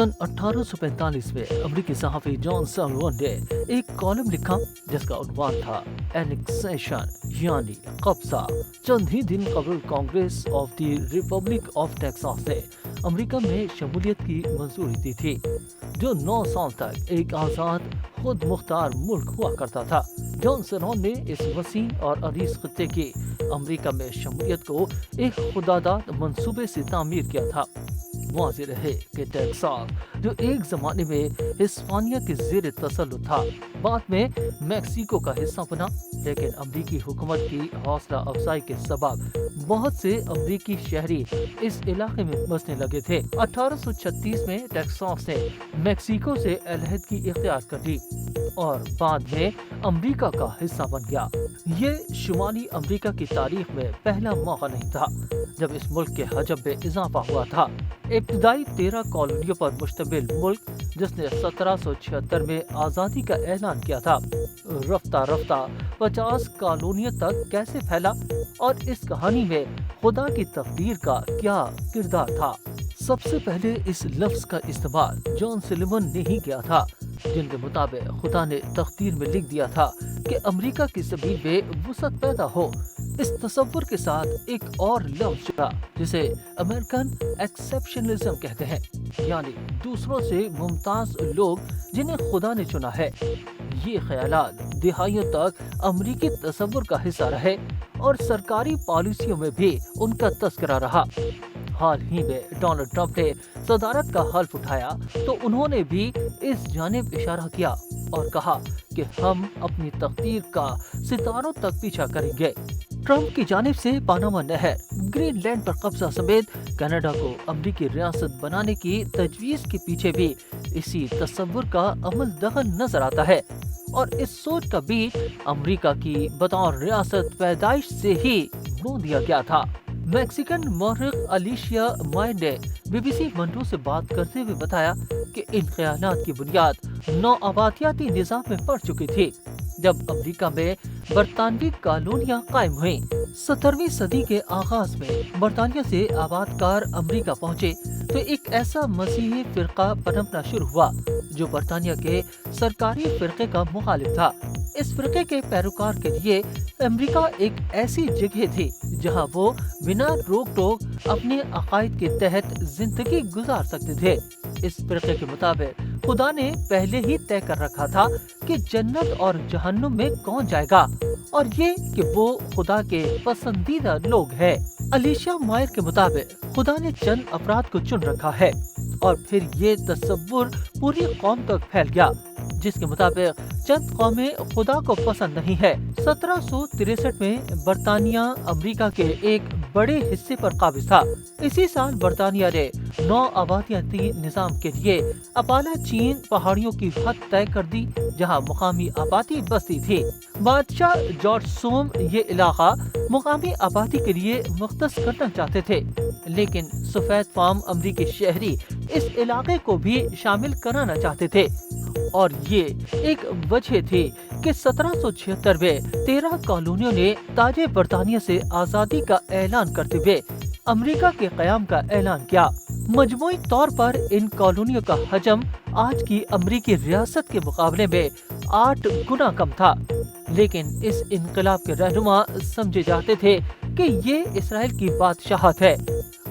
सन 1845 में अमरीकी सहाफ़ी जॉन सॉल्वन ने एक कॉलम लिखा जिसका उन्वान था एनेक्सेशन यानी कब्जा। चंद ही दिन कबल Congress of the Republic of Texas ने अमेरिका में शमूलियत की मंजूरी दी थी, जो 9 साल तक एक आज़ाद खुद मुख्तार मुल्क हुआ करता था। जॉन सॉल्वन ने इस वसीह और अरीज खित्ते की अमेरिका में शमूलियत को एक खुदादाद मंसूबे से तामीर किया था। वाज़ेह रहे कि टेक्सास, जो एक जमाने में हिस्पानिया के ज़ेर तसल्लुत था, बाद में मैक्सिको का हिस्सा बना, लेकिन अमरीकी हुकूमत की हौसला अफजाई के सबब बहुत से अमरीकी शहरी इस इलाके में बसने लगे थे। 1836 में टेक्सास ने मैक्सिको से अलहदगी इख्तियार कर ली और बाद में अमरीका का हिस्सा बन गया। ये शुमाली अमरीका की तारीख में पहला मौका नहीं था जब इस मुल्क के हजम में इजाफा हुआ था। इब्तदाई 13 कॉलोनियों पर मुश्तमिल मुल्क, जिसने 1776 में आज़ादी का ऐलान किया था, रफ्ता रफ्ता 50 कॉलोनियों तक कैसे फैला और इस कहानी में खुदा की तकदीर का क्या किरदार था। सबसे पहले इस लफ्ज का इस्तेमाल जॉन सॉल्वन ने ही किया था, जिनके मुताबिक खुदा ने तकदीर में लिख दिया था कि अमेरिका की ज़मीन में वुसअत पैदा हो। इस तसव्वुर के साथ एक और लफ्ज जुड़ा जिसे अमेरिकन एक्सेप्शनलिज्म कहते हैं, यानी दूसरों से मुमताज लोग जिन्हें खुदा ने चुना है। ये ख्यालात दिहाइयों तक अमेरिकी तसव्वुर का हिस्सा रहे और सरकारी पॉलिसियों में भी उनका तस्करा रहा। हाल ही में डोनाल्ड ट्रंप ने सदारत का हल्फ उठाया तो उन्होंने भी इस जानिब इशारा किया और कहा कि हम अपनी तकदीर का सितारों तक पीछा करेंगे। ट्रंप की जानिब से पानामा नहर, ग्रीनलैंड पर कब्जा समेत कनाडा को अमरीकी रियासत बनाने की तजवीज़ के पीछे भी इसी तसव्वुर का अमल दखल नजर आता है और इस सोच का बीज अमरीका की बतौर रियासत पैदाइश से ही बो दिया गया था। मैक्सिकन मौर्रिख अलिशिया मायर ने BBC मंडो से बात करते हुए बताया कि इन ख्यालात की बुनियाद नौआबादियाती निज़ाम में पड़ चुकी थी जब अमेरिका में बरतानवी कॉलोनियां कायम हुई। 17वीं सदी के आगाज में बरतानिया से आबादकार अमेरिका पहुँचे तो एक ऐसा मसीही फिरका पनपना शुरू हुआ जो बरतानिया के सरकारी फिरके का मुखालिफ था। इस फिरके के पैरोकार के लिए अमेरिका एक ऐसी जगह थी जहां वो बिना रोक टोक अपने अकायद के तहत जिंदगी गुजार सकते थे। इस फिरके के मुताबिक खुदा ने पहले ही तय कर रखा था कि जन्नत और जहन्नुम में कौन जाएगा और ये कि वो खुदा के पसंदीदा लोग हैं। अलिशिया मायर के मुताबिक खुदा ने चंद अफराद को चुन रखा है और फिर ये तसव्वुर पूरी कौम तक फैल गया जिसके मुताबिक चंद कौमें खुदा को पसंद नहीं है। 1763 में बरतानिया अमेरिका के एक बड़े हिस्से पर काबिज था। इसी साल बरतानिया ने नौ आबादियाती निजाम के लिए अपालाचीन पहाड़ियों की हद तय कर दी जहां मुकामी आबादी बसती थी। बादशाह जॉर्ज सोम ये इलाका मुकामी आबादी के लिए मुख्तस करना चाहते थे, लेकिन सफेद फार्म अमरीकी शहरी इस इलाके को भी शामिल कराना चाहते थे और ये एक वजह थी कि 1776 में 13 कॉलोनियों ने ताजे बरतानिया से आजादी का ऐलान करते हुए अमेरिका के क़याम का ऐलान किया। मजमूई तौर पर इन कॉलोनियों का हजम आज की अमरीकी रियासत के मुकाबले में 8 गुना कम था, लेकिन इस इनकलाब के रहनुमा समझे जाते थे कि ये इसराइल की बादशाहत है,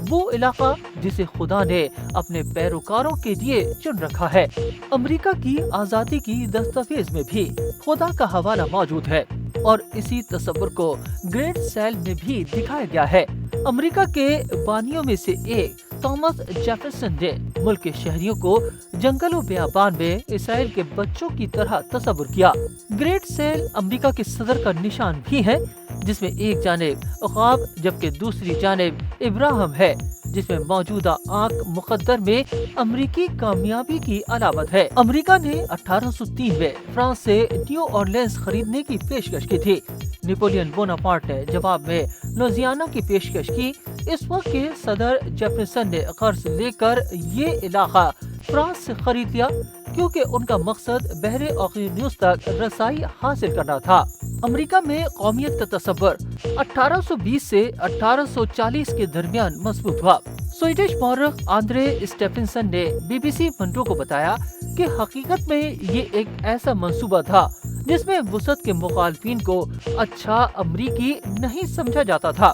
वो इलाका जिसे खुदा ने अपने पैरोकारों के लिए चुन रखा है। अमेरिका की आजादी की दस्तावेज में भी खुदा का हवाला मौजूद है और इसी तस्वर को ग्रेट सेल में भी दिखाया गया है। अमेरिका के बानियों में से एक थॉमस जेफरसन ने मुल्क के शहरियों को जंगलों बेआबान में इसराइल के बच्चों की तरह तस्वर किया। ग्रेट सेल अमेरिका के सदर का निशान भी है, जिसमें एक जानिब अकाब जबकि दूसरी जानिब इब्राहिम है, जिसमें मौजूदा आंक मुकद्दर में अमरीकी कामयाबी की अलामत है। अमेरिका ने 1803 में फ्रांस से न्यू ऑरलियंस खरीदने की पेशकश की थी। नेपोलियन बोनापार्ट ने जवाब में लुइसियाना की पेशकश की। इस वक्त के सदर जेफरसन ने कर्ज लेकर ये इलाका फ्रांस से खरीद लिया क्योंकि उनका मकसद बहरे ओकियानूस तक रसाई हासिल करना था। अमेरिका में कौमियत का तस्वर 1820 से 1840 के दरमियान मजबूत हुआ। स्वीडिश मौरख आंद्रे स्टेफेंसन ने BBC मंत्रों को बताया कि हकीकत में ये एक ऐसा मंसूबा था जिसमें वुसत के मुखालफिन को अच्छा अमरीकी नहीं समझा जाता था।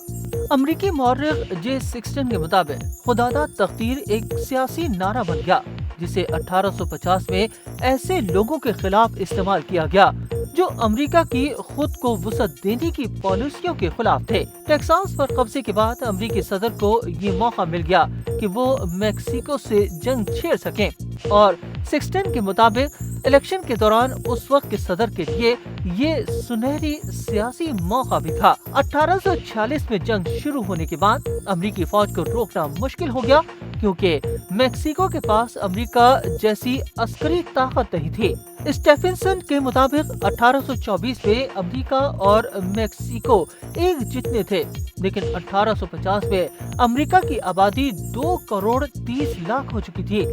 अमरीकी मौरख जे सिक्सटन के मुताबिक खुदादा तकदीर एक सियासी नारा बन गया जिसे 1850 में ऐसे लोगों के खिलाफ इस्तेमाल किया गया जो अमेरिका की खुद को वुसअत देने की पॉलिसियों के खिलाफ थे। टेक्सास पर कब्जे के बाद अमेरिकी सदर को ये मौका मिल गया कि वो मेक्सिको से जंग छेड़ सकें और सिक्सटन के मुताबिक इलेक्शन के दौरान उस वक्त के सदर के लिए ये सुनहरी सियासी मौका भी था। 1846 में जंग शुरू होने के बाद अमेरिकी फौज को रोकना मुश्किल हो गया क्योंकि मेक्सिको के पास अमेरिका जैसी अस्करी ताकत नहीं थी। स्टेफेंसन के मुताबिक 1824 में अमेरिका और मेक्सिको एक जितने थे, लेकिन 1850 में अमेरिका की आबादी 2 करोड़ 30 लाख हो चुकी थी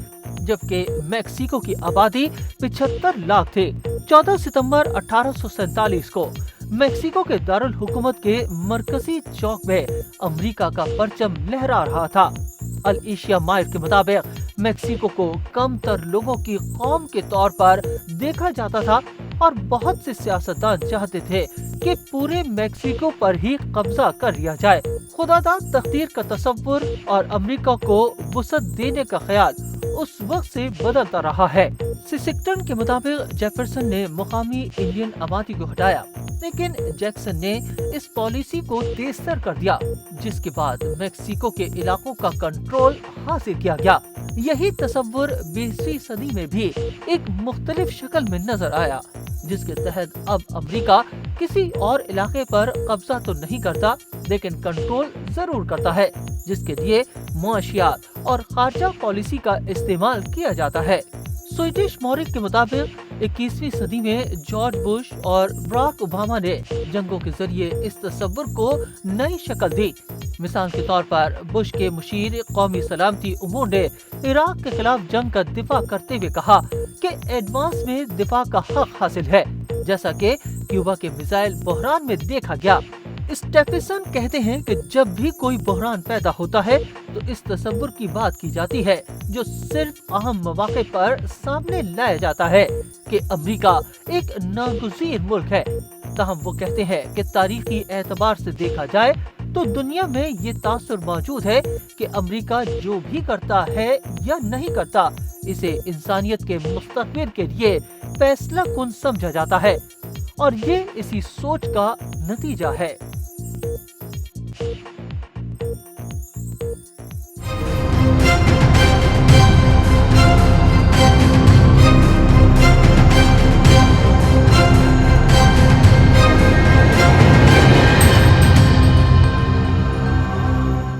जबकि मेक्सिको की आबादी 75 लाख थे। 14 सितंबर 1847 को मेक्सिको के दारुल हुकूमत के मरकजी चौक में अमेरिका का परचम लहरा रहा था। अल एशिया मायर के मुताबिक मेक्सिको को कम तर लोगों की कौम के तौर पर देखा जाता था और बहुत से सियासतदान चाहते थे कि पूरे मेक्सिको पर ही कब्जा कर लिया जाए। खुदादा तकदीर का तस्वुर और अमेरिका को वुसअत देने का ख्याल उस वक्त से बदलता रहा है। सिक्सटन के मुताबिक जेफरसन ने मुकामी इंडियन आबादी को हटाया, लेकिन जैक्सन ने इस पॉलिसी को तेजतर कर दिया, जिसके बाद मेक्सिको के इलाकों का कंट्रोल हासिल किया गया। यही तस्वुर 20वीं सदी में भी एक मुख्तलिफ शक्ल में नजर आया, जिसके तहत अब अमेरिका किसी और इलाके पर कब्जा तो नहीं करता, लेकिन कंट्रोल जरूर करता है, जिसके लिए मुआशियात और खारजा पॉलिसी का इस्तेमाल किया जाता है। स्वीडिश मौरख के मुताबिक 21वीं सदी में जॉर्ज बुश और बराक ओबामा ने जंगों के जरिए इस तस्वुर को नई शक्ल दी। मिसाल के तौर पर बुश के मुशीर कौमी सलामती उमूर ने इराक के खिलाफ जंग का दिफा करते हुए कहा कि एडवांस में दिफा का हक हासिल है, जैसा कि क्यूबा के मिसाइल बहरान में देखा गया। स्टेफेंसन कहते हैं कि जब भी कोई बहरान पैदा होता है तो इस तस्वुर की बात की जाती है जो सिर्फ अहम मौके पर सामने लाया जाता है कि अमेरिका एक नागुज़ीर मुल्क है। ताहम वो कहते हैं कि तारीखी एतबार से देखा जाए तो दुनिया में ये तासुर मौजूद है कि अमेरिका जो भी करता है या नहीं करता, इसे इंसानियत के मुस्तकबिल के लिए फैसला कुन समझा जाता है और ये इसी सोच का नतीजा है।